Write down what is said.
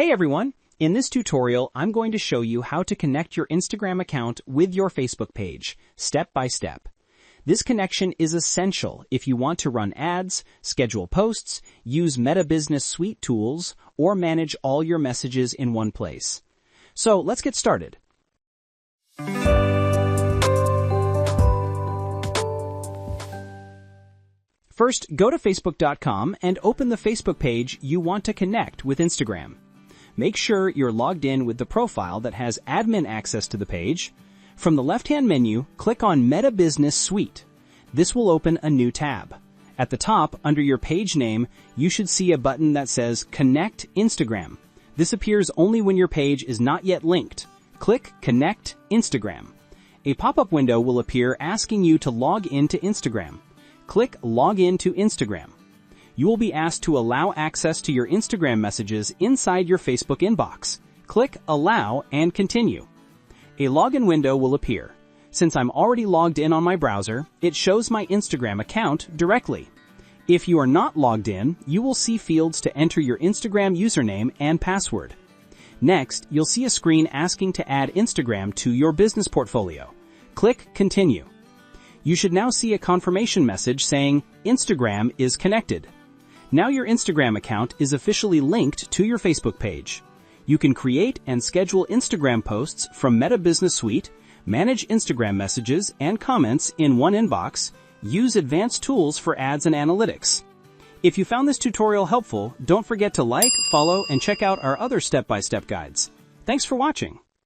Hey everyone! In this tutorial, I'm going to show you how to connect your Instagram account with your Facebook page, step by step. This connection is essential if you want to run ads, schedule posts, use Meta Business Suite tools, or manage all your messages in one place. So let's get started. First, go to Facebook.com and open the Facebook page you want to connect with Instagram. Make sure you're logged in with the profile that has admin access to the page. From the left-hand menu, click on Meta Business Suite. This will open a new tab. At the top, under your page name, you should see a button that says Connect Instagram. This appears only when your page is not yet linked. Click Connect Instagram. A pop-up window will appear asking you to log into Instagram. Click Log in to Instagram. You will be asked to allow access to your Instagram messages inside your Facebook inbox. Click Allow and Continue. A login window will appear. Since I'm already logged in on my browser, it shows my Instagram account directly. If you are not logged in, you will see fields to enter your Instagram username and password. Next, you'll see a screen asking to add Instagram to your business portfolio. Click Continue. You should now see a confirmation message saying Instagram is connected. Now your Instagram account is officially linked to your Facebook page. You can create and schedule Instagram posts from Meta Business Suite, manage Instagram messages and comments in one inbox, use advanced tools for ads and analytics. If you found this tutorial helpful, don't forget to like, follow, and check out our other step-by-step guides. Thanks for watching.